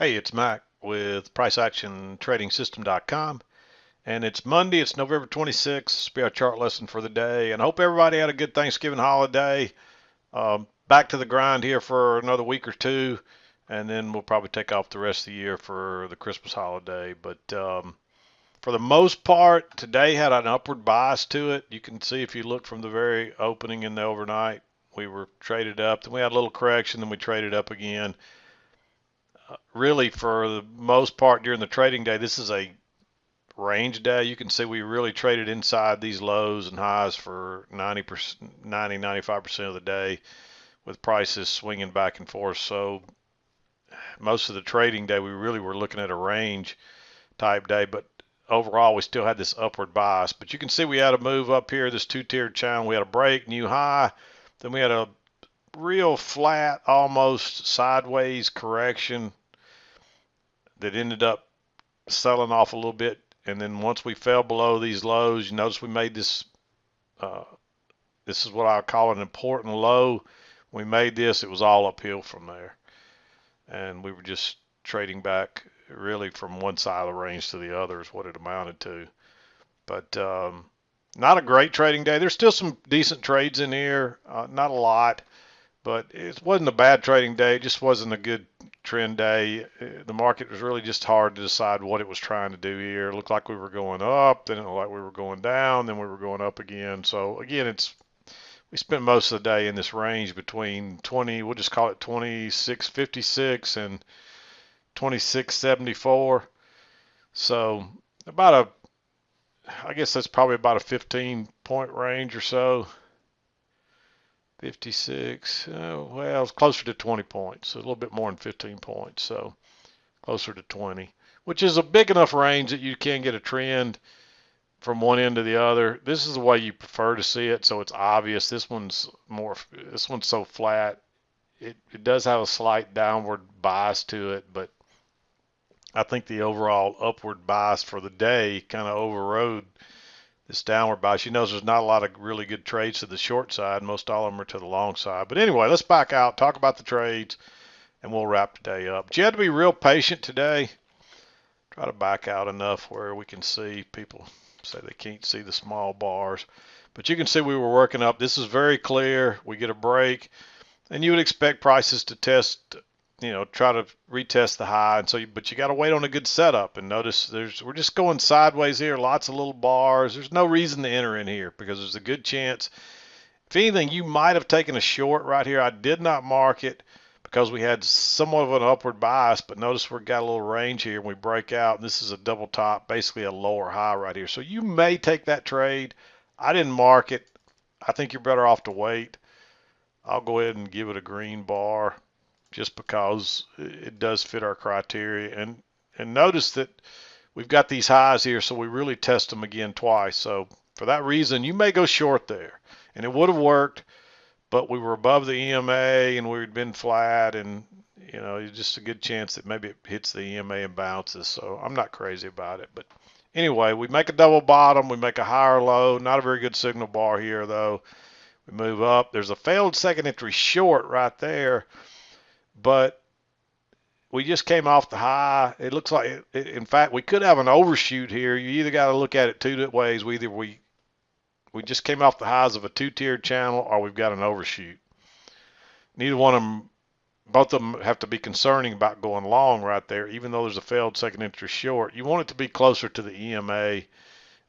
Hey, it's Mac with PriceActionTradingSystem.com, and it's Monday. It's November 26th. This will be our chart lesson for the day, and I hope everybody had a good Thanksgiving holiday. Back to the grind here for another week or two, and then we'll probably take off the rest of the year for the Christmas holiday. But for the most part, today had an upward bias to it. You can see if you look from the very opening in the overnight, we were traded up, then we had a little correction, then we traded up again. Really, for the most part during the trading day, this is a range day. You can see we really traded inside these lows and highs for 90%, 95% of the day with prices swinging back and forth. So most of the trading day, we really were looking at a range type day, but overall, we still had this upward bias. But you can see we had a move up here, this two-tiered channel. We had a break, new high. Then we had a real flat, almost sideways correction that ended up selling off a little bit. And then once we fell below these lows, you notice we made this, uh, this is what I call an important low. We made this, it was all uphill from there. And we were just trading back really from one side of the range to the other is what it amounted to. But not a great trading day. There's still some decent trades in here, not a lot, but it wasn't a bad trading day. It just wasn't a good trend day. The market was really just hard to decide what it was trying to do here. It looked like we were going up, then it looked like we were going down, then we were going up again. So again, we spent most of the day in this range between 20, we'll just call it 26.56 and 26.74. So I guess that's probably about a 15 point range or so. 56, well, it's closer to 20 points, so a little bit more than 15 points, so closer to 20, which is a big enough range that you can get a trend from one end to the other. This is the way you prefer to see it, so it's obvious. This one's so flat. It does have a slight downward bias to it, but I think the overall upward bias for the day kind of overrode this downward bias. You notice there's not a lot of really good trades to the short side. Most all of them are to the long side. But anyway, let's back out, talk about the trades, and we'll wrap the day up. But you had to be real patient today. Try to back out enough where we can see. People say they can't see the small bars. But you can see we were working up. This is very clear. We get a break. And you would expect prices to test, try to retest the high. And so, but you got to wait on a good setup. And notice we're just going sideways here. Lots of little bars. There's no reason to enter in here because there's a good chance. If anything, you might have taken a short right here. I did not mark it because we had somewhat of an upward bias. But notice we've got a little range here and we break out. And this is a double top, basically a lower high right here. So you may take that trade. I didn't mark it. I think you're better off to wait. I'll go ahead and give it a green bar just because it does fit our criteria. And notice that we've got these highs here, so we really test them again twice. So for that reason, you may go short there. And it would have worked, but we were above the EMA and we'd been flat, and it's just a good chance that maybe it hits the EMA and bounces. So I'm not crazy about it. But anyway, we make a double bottom, we make a higher low. Not a very good signal bar here though. We move up. There's a failed second entry short right there, but we just came off the high. It looks like, in fact, we could have an overshoot here. You either got to look at it two ways. We just came off the highs of a two-tiered channel, or we've got an overshoot. Neither one of them, both of them have to be concerning about going long right there, even though there's a failed second entry short. You want it to be closer to the EMA,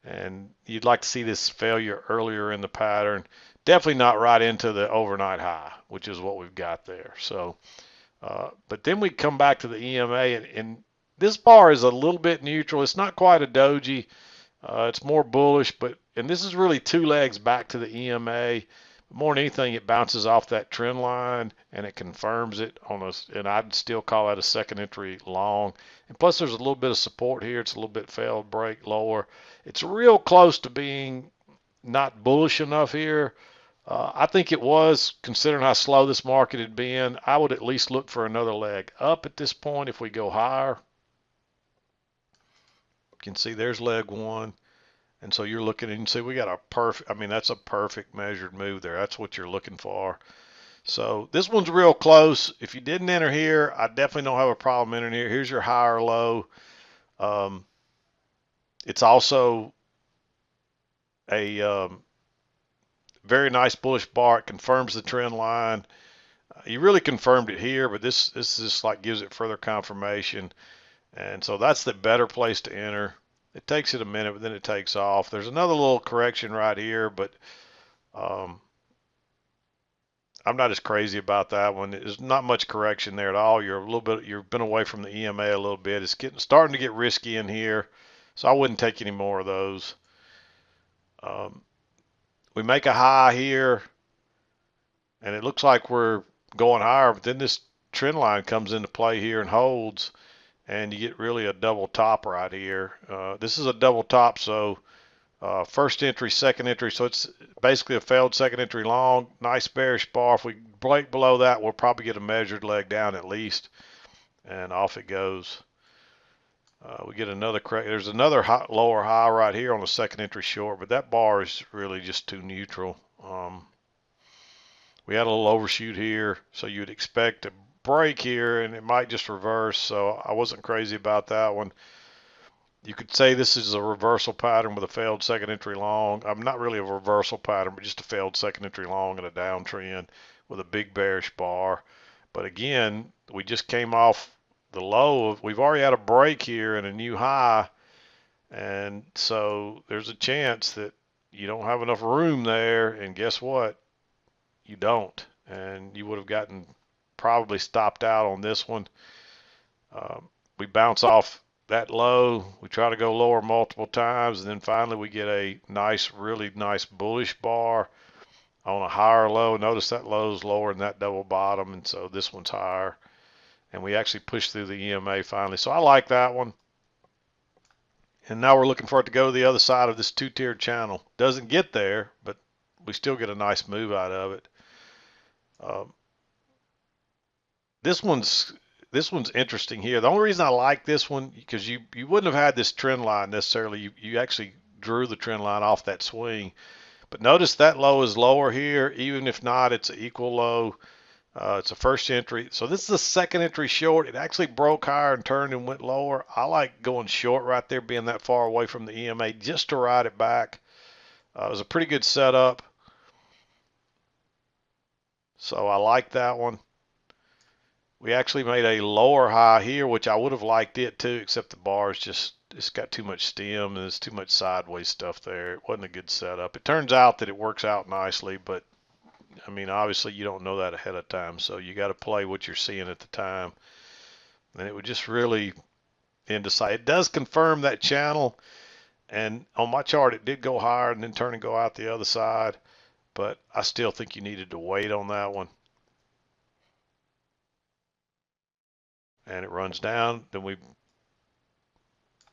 and you'd like to see this failure earlier in the pattern. Definitely not right into the overnight high, which is what we've got there. So, but then we come back to the EMA, and this bar is a little bit neutral. It's not quite a doji. It's more bullish, and this is really two legs back to the EMA. More than anything, it bounces off that trend line and it confirms it and I'd still call that a second entry long. And plus, there's a little bit of support here. It's a little bit failed break lower. It's real close to being not bullish enough here. I think it was, considering how slow this market had been. I would at least look for another leg up at this point if we go higher. You can see there's leg one. And so you're looking and you see we got a perfect, I mean, that's a perfect measured move there. That's what you're looking for. So this one's real close. If you didn't enter here, I definitely don't have a problem entering here. Here's your high or low. It's also a very nice bullish bar. It confirms the trend line. You really confirmed it here, but this just like gives it further confirmation. And so that's the better place to enter. It takes it a minute, but then it takes off. There's another little correction right here, but I'm not as crazy about that one. There's not much correction there at all. You've been away from the EMA a little bit. It's starting to get risky in here, so I wouldn't take any more of those. We make a high here, and it looks like we're going higher, but then this trend line comes into play here and holds, and you get really a double top right here. This is a double top, so first entry, second entry, so it's basically a failed second entry long. Nice bearish bar. If we break below that, we'll probably get a measured leg down at least, and off it goes. We get another correct. There's another lower high right here on the second entry short, but that bar is really just too neutral. We had a little overshoot here, so you'd expect a break here, and it might just reverse, so I wasn't crazy about that one. You could say this is a reversal pattern with a failed second entry long. I'm not really a reversal pattern, but just a failed second entry long and a downtrend with a big bearish bar. But again, we just came off the low. We've already had a break here and a new high, and so there's a chance that you don't have enough room there, and guess what? You don't, and you would have gotten probably stopped out on this one. We bounce off that low. We try to go lower multiple times, and then finally we get a nice, really nice bullish bar on a higher low. Notice that low is lower than that double bottom, and so this one's higher. And we actually pushed through the EMA finally. So I like that one. And now we're looking for it to go to the other side of this two-tiered channel. Doesn't get there, but we still get a nice move out of it. This one's interesting here. The only reason I like this one, because you wouldn't have had this trend line necessarily. You actually drew the trend line off that swing. But notice that low is lower here. Even if not, it's an equal low. It's a first entry. So this is a second entry short. It actually broke higher and turned and went lower. I like going short right there, being that far away from the EMA just to ride it back. It was a pretty good setup. So I like that one. We actually made a lower high here, which I would have liked it too, except the bar is just, it's got too much stem and there's too much sideways stuff there. It wasn't a good setup. It turns out that it works out nicely, but I mean, obviously you don't know that ahead of time, so you got to play what you're seeing at the time. And it would just really indecisive. It does confirm that channel, and on my chart it did go higher and then turn and go out the other side, but I still think you needed to wait on that one. And it runs down. Then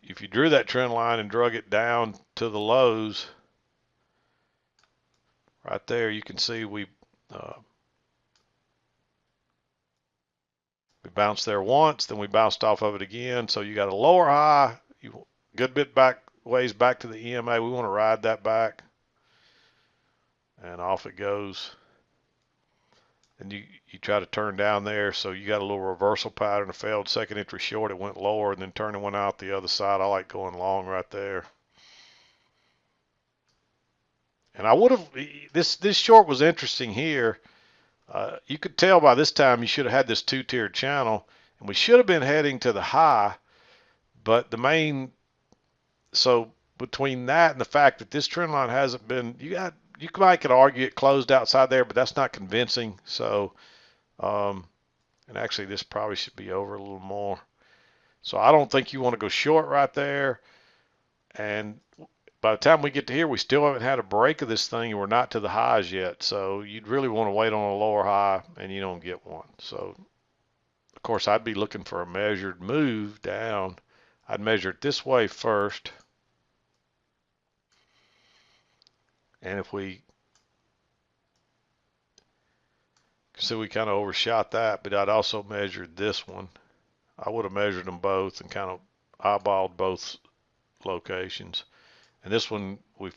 if you drew that trend line and drug it down to the lows, right there, you can see we bounced there once, then we bounced off of it again. So you got a lower high, good bit ways back to the EMA. We want to ride that back, and off it goes. And you try to turn down there, so you got a little reversal pattern, a failed second entry short. It went lower and then turned and went out the other side. I like going long right there. And I would have, this short was interesting here. You could tell by this time you should have had this two-tiered channel, and we should have been heading to the high, but so between that and the fact that this trend line hasn't been, you might could argue it closed outside there, but that's not convincing. So, and actually this probably should be over a little more. So I don't think you want to go short right there. And by the time we get to here, we still haven't had a break of this thing, and we're not to the highs yet. So you'd really want to wait on a lower high, and you don't get one. So, of course, I'd be looking for a measured move down. I'd measure it this way first. And if we kind of overshot that, but I'd also measured this one. I would have measured them both and kind of eyeballed both locations. And this one we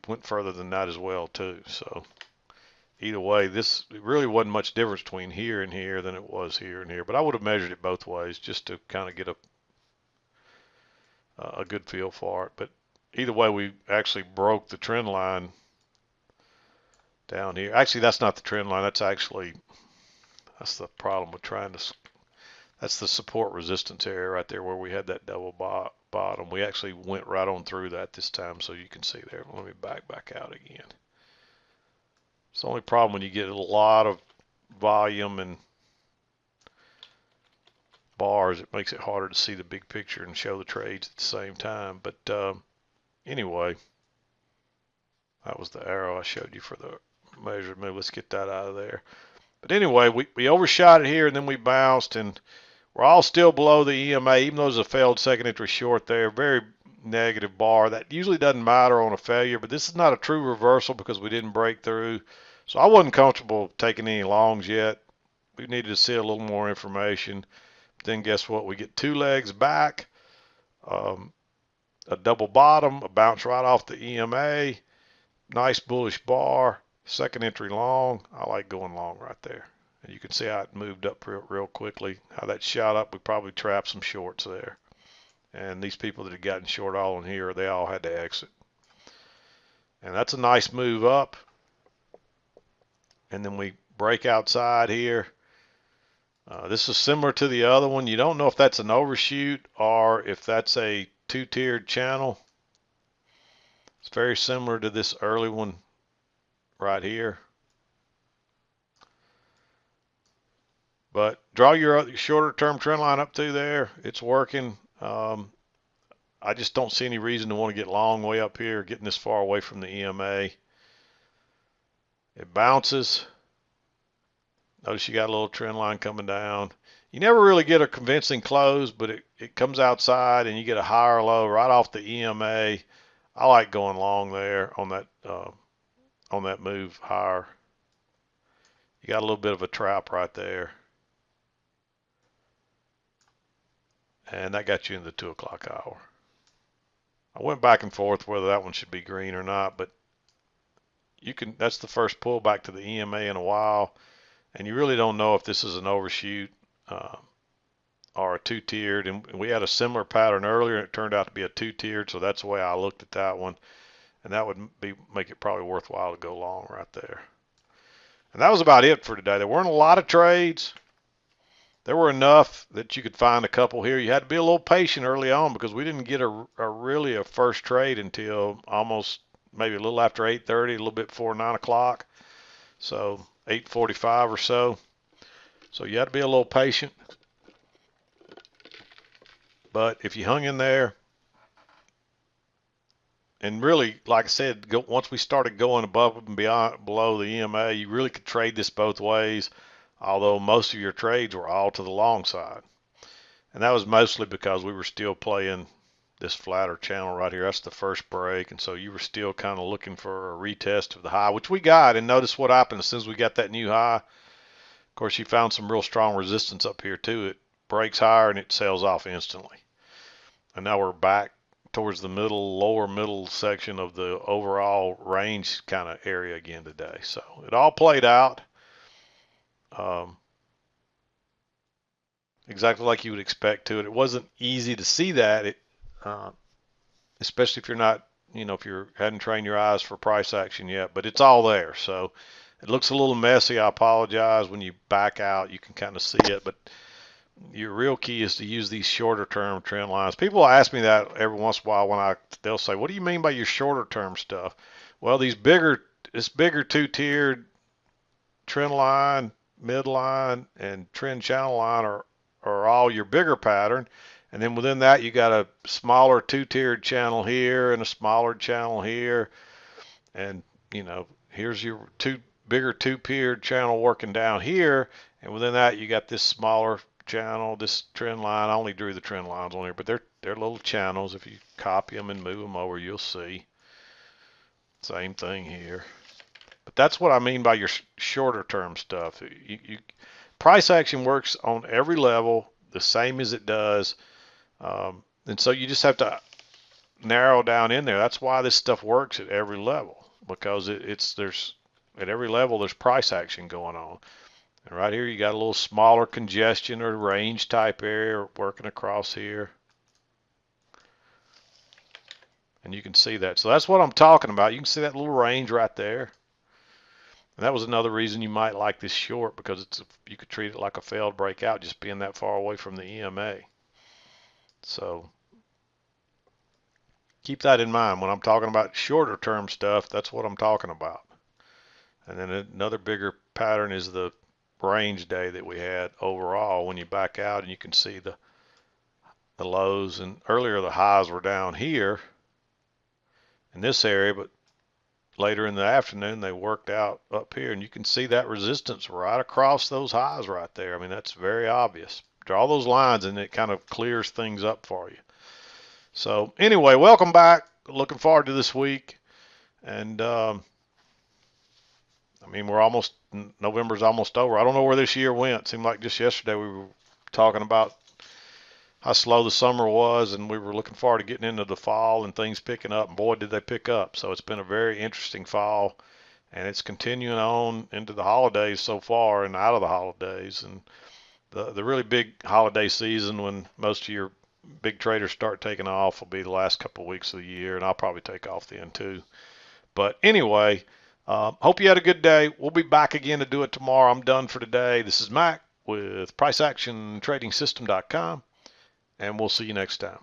went further than that as well too. So either way, this really wasn't much difference between here and here than it was here and here. But I would have measured it both ways just to kind of get a good feel for it. But either way, we actually broke the trend line down here. Actually, that's not the trend line. That's the problem with trying to. That's the support resistance area right there where we had that double bottom. We actually went right on through that this time, so you can see there. Let me back out again. It's the only problem when you get a lot of volume and bars, it makes it harder to see the big picture and show the trades at the same time. But anyway, that was the arrow I showed you for the measurement. Let's get that out of there. But anyway, we overshot it here, and then we bounced, and we're all still below the EMA, even though there's a failed second entry short there. Very negative bar. That usually doesn't matter on a failure, but this is not a true reversal because we didn't break through. So I wasn't comfortable taking any longs yet. We needed to see a little more information. Then guess what? We get two legs back, a double bottom, a bounce right off the EMA, nice bullish bar, second entry long. I like going long right there. And you can see how it moved up real quickly, how that shot up. We probably trapped some shorts there. And these people that had gotten short all in here, they all had to exit. And that's a nice move up. And then we break outside here. This is similar to the other one. You don't know if that's an overshoot or if that's a two-tiered channel. It's very similar to this early one right here. But draw your shorter term trend line up through there. It's working. I just don't see any reason to want to get long way up here, getting this far away from the EMA. It bounces. Notice you got a little trend line coming down. You never really get a convincing close, but it comes outside and you get a higher low right off the EMA. I like going long there on that move higher. You got a little bit of a trap right there. And that got you in the 2 o'clock hour. I went back and forth whether that one should be green or not, but that's the first pullback to the EMA in a while. And you really don't know if this is an overshoot or a two-tiered. And we had a similar pattern earlier, and it turned out to be a two-tiered, so that's the way I looked at that one. And that would make it probably worthwhile to go long right there. And that was about it for today. There weren't a lot of trades. There were enough that you could find a couple here. You had to be a little patient early on because we didn't get really a first trade until almost maybe a little after 8:30, a little bit before 9 o'clock. So 8:45 or so. So you had to be a little patient. But if you hung in there, and really, like I said, once we started going above and below the EMA, you really could trade this both ways, although most of your trades were all to the long side. And that was mostly because we were still playing this flatter channel right here. That's the first break, and so you were still kind of looking for a retest of the high, which we got. And notice what happened as soon as we got that new high. Of course, you found some real strong resistance up here too. It breaks higher and it sells off instantly. And now we're back towards the lower middle section of the overall range kind of area again today. So it all played out exactly like you would expect to. It wasn't easy to see that, especially if you're not, if you hadn't trained your eyes for price action yet, but it's all there. So it looks a little messy. I apologize. When you back out, you can kind of see it, but your real key is to use these shorter term trend lines. People ask me that every once in a while they'll say, what do you mean by your shorter term stuff? Well, this bigger two-tiered trend line, midline, and trend channel line are all your bigger pattern. And then within that, you got a smaller two-tiered channel here and a smaller channel here. And, here's your bigger two-tiered channel working down here. And within that, you got this smaller channel, this trend line. I only drew the trend lines on here, but they're little channels. If you copy them and move them over, you'll see. Same thing here. But that's what I mean by your shorter term stuff. Price action works on every level the same as it does. And so you just have to narrow down in there. That's why this stuff works at every level, because there's at every level there's price action going on. And right here you got a little smaller congestion or range type area working across here. And you can see that. So that's what I'm talking about. You can see that little range right there. And that was another reason you might like this short, because you could treat it like a failed breakout, just being that far away from the EMA. So keep that in mind when I'm talking about shorter term stuff. That's what I'm talking about. And then another bigger pattern is the range day that we had overall. When you back out and you can see the lows, and earlier the highs were down here in this area, but later in the afternoon they worked out up here, and you can see that resistance right across those highs right there. I mean, that's very obvious. Draw those lines and it kind of clears things up for you. So anyway, welcome back. Looking forward to this week. And I mean, November's almost over. I don't know where this year went. It seemed like just yesterday we were talking about how slow the summer was, and we were looking forward to getting into the fall and things picking up, and boy, did they pick up. So it's been a very interesting fall, and it's continuing on into the holidays so far and out of the holidays. And the really big holiday season, when most of your big traders start taking off, will be the last couple of weeks of the year, and I'll probably take off then too. But anyway, hope you had a good day. We'll be back again to do it tomorrow. I'm done for today. This is Mac with PriceActionTradingSystem.com. And we'll see you next time.